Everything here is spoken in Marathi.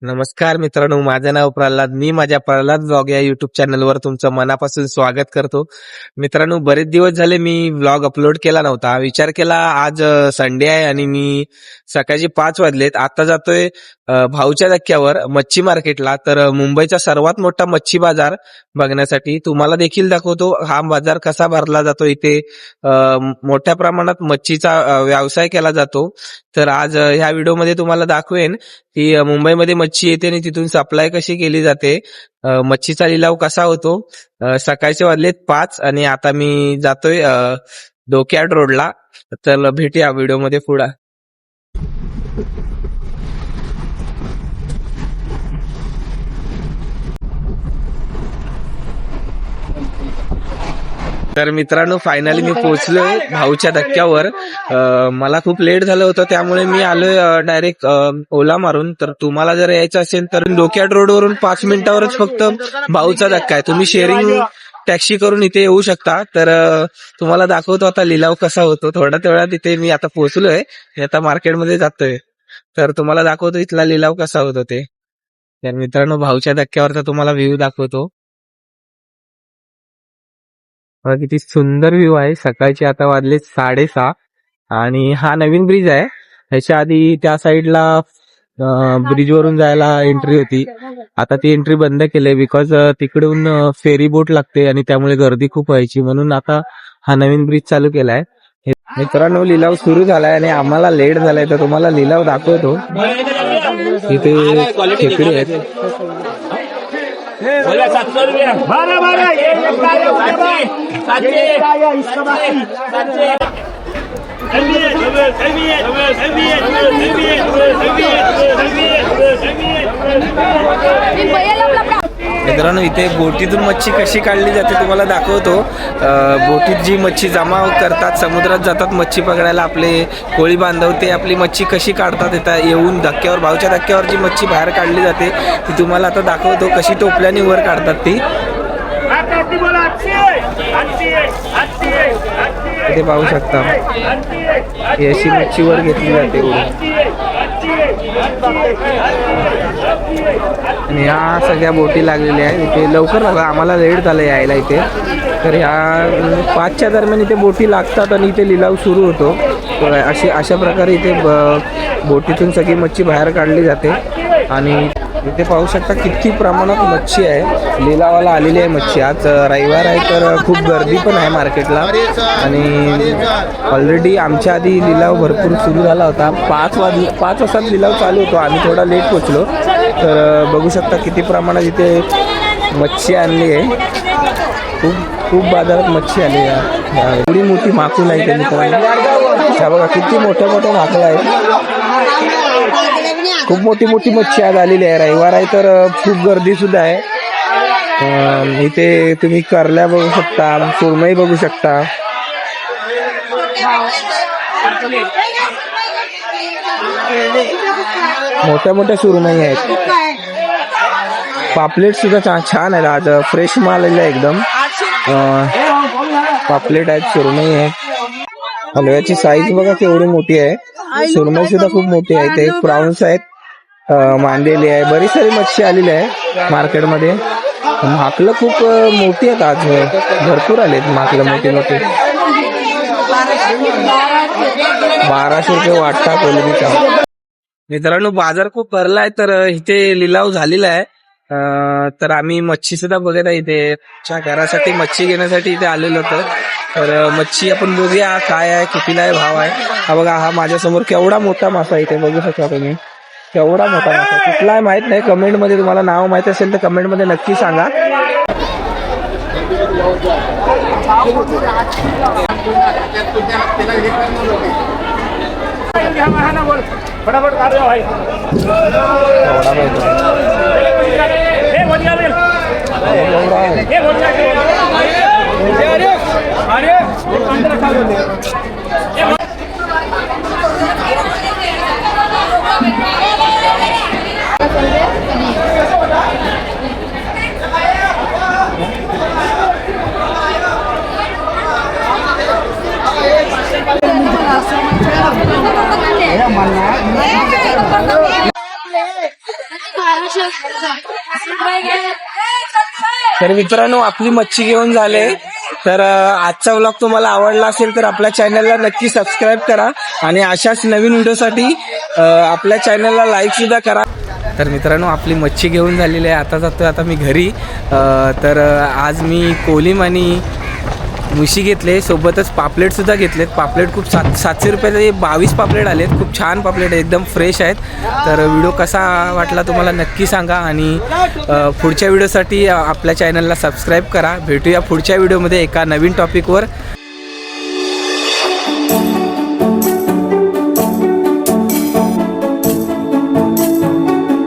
नमस्कार मित्रांनो, माझं नाव प्रल्हाद. मी माझ्या प्रल्हाद व्लॉग या युट्यूब चॅनलवर तुमचं मनापासून स्वागत करतो. मित्रांनो, बरेच दिवस झाले मी व्लॉग अपलोड केला नव्हता. विचार केला आज संडे आहे आणि मी सकाळची 5 वाजलेत. आता जातोय भाऊच्या धक्क्यावर मच्छी मार्केटला. तर मुंबईचा सर्वात मोठा मच्छी बाजार बघण्यासाठी तुम्हाला देखील दाखवतो हा बाजार कसा भरला जातो. इथे मोठ्या प्रमाणात मच्छीचा व्यवसाय केला जातो. तर आज ह्या व्हिडिओमध्ये तुम्हाला दाखवेन की मुंबईमध्ये मच्छी येते आणि तिथून सप्लाय कशी केली जाते, मच्छीचा लिलाव कसा होतो. सकाळचे वाजलेत 5 आणि आता मी जातोय डोकयार्ड रोडला. तर भेटूया व्हिडिओमध्ये पुढे. तर मित्रांनो, फायनली मी पोहोचलोय भाऊच्या धक्क्यावर. मला खूप लेट झालं होतं त्यामुळे मी आलोय डायरेक्ट ओला मारून. तर तुम्हाला जर यायचं असेल तर डोकयार्ड रोडवरून 5 मिनिटावरच फक्त भाऊचा धक्का आहे. तुम्ही शेअरिंग टॅक्सी करून इथे येऊ शकता. तर तुम्हाला दाखवतो आता लिलाव कसा होतो. थोड्या वेळात इथे मी आता पोहोचलोय, आता मार्केटमध्ये जातोय. तर तुम्हाला दाखवतो इथला लिलाव कसा होतो ते. तर मित्रांनो, भाऊच्या धक्क्यावरचा तुम्हाला व्ह्यू दाखवतो. किती सुंदर व्ह्यू आहे. सकाळचे आता वाजले 6:30 आणि हा नवीन ब्रिज आहे. ह्याच्या आधी त्या साईडला ब्रिज वरून जायला एंट्री होती. आता ती एंट्री बंद केली बिकॉज तिकडून फेरी बोट लागते आणि त्यामुळे गर्दी खूप व्हायची, म्हणून आता हा नवीन ब्रिज चालू केलाय. मित्रांनो, लिलाव सुरू झालाय आणि आम्हाला लेट झालाय तर तुम्हाला लिलाव दाखवतो. इथे खेकडे आहेत. मित्रांनो, इथे बोटीतून मच्छी कशी काढली जाते तुम्हाला दाखवतो. बोटीत जी मच्छी जमा करतात, समुद्रात जातात मच्छी पकडायला आपले कोळी बांधव, ते आपली मच्छी कशी काढतात येतात येऊन धक्क्यावर, भाऊच्या धक्क्यावर जी मच्छी बाहेर काढली जाते ती तुम्हाला आता दाखवतो कशी टोपल्याने वर काढतात ती. इथे पाहू शकता अशी मच्छी वर घेतली जाते आणि ह्या सगळ्या बोटी लागलेल्या आहेत. इथे लवकर बघा, आम्हाला लेट झालं यायला इथे. तर ह्या 5च्या दरम्यान इथे बोटी लागतात आणि इथे लिलाव सुरू होतो. अशा प्रकारे इथे बोटीतून सगळी मच्छी बाहेर काढली जाते. आणि इथे पाहू शकता किती प्रमाणात मच्छी आहे. लिलावाला आलेली आहे मच्छी. आज रविवार आहे तर खूप गर्दी पण आहे मार्केटला आणि ऑलरेडी आमच्या आधी लिलाव भरपूर सुरू झाला होता. 5 वाजता लिलाव चालू होतो. आम्ही थोडा लेट पोचलो. तर बघू शकता किती प्रमाणात इथे मच्छी आणली आहे. खूप बाजारात मच्छी आली आहे. एवढी मोठी माकुल आहे त्यांनी. त्या बघा किती मोठ्या माकुल आहेत. खूप मोठी मच्छी आज आलेली आहे. रविवार आहे तर खूप गर्दी सुद्धा आहे. इथे तुम्ही करल्या बघू शकता, सुरमई बघू शकता. मोठ्या सुरमई आहेत. पापलेट सुद्धा छान आहेत. आज फ्रेश माल आलेला आहे एकदम. पापलेट आहेत, सुरमई आहे. हलव्याची साईज बघा केवढी मोठी आहे. सुरमई सुद्धा खूप मोठी आहे. ते प्रॉन्स आहेत, मांदेली आहे. बरीच सारी मच्छी आलेली आहे मार्केटमध्ये. माकलं खूप मोठी आहेत. आज भरपूर आलेत माकलं मोठी. 1200 रुपये वाटता कोलबीचा. मित्रांनो, बाजार खूप भरला आहे तर इथे लिलाव झालेला आहे. तर आम्ही मच्छी सुद्धा बघत आहे. इथे घरासाठी मच्छी घेण्यासाठी इथे आलेलो होतो. तर मच्छी आपण बघूया काय आहे, कितीला आहे, भाव आहे. हा बघा, हा माझ्यासमोर केवढा मोठा मासा इथे बघू शकता तुम्ही. केवढा मोठा मासा, कुठला आहे माहित नाही. कमेंटमध्ये तुम्हाला नाव माहित असेल तर कमेंटमध्ये नक्की सांगा. तर मित्रांनो आपली मच्छी घेऊन झाले. तर आजचा व्लॉग तुम्हाला आवडला असेल तर आपल्या चॅनलला नक्की सबस्क्राईब करा आणि अशाच नवीन व्हिडिओसाठी आपल्या चॅनलला लाईक सुद्धा करा. तर मित्रांनो आपली मच्छी घेऊन झालेली आहे. आता जातो आता मी घरी. तर आज मी कोलिम आणि मुशी घेतले, सोबतच पापलेटसुद्धा घेतलेत. पापलेट खूप 700 रुपयाचे 22 पापलेट आलेत. खूप छान पापलेट आहे, एकदम फ्रेश आहेत. तर व्हिडिओ कसा वाटला तुम्हाला नक्की सांगा आणि पुढच्या व्हिडिओसाठी आपल्या चॅनलला सबस्क्राईब करा. भेटूया पुढच्या व्हिडिओमध्ये एका नवीन टॉपिकवर.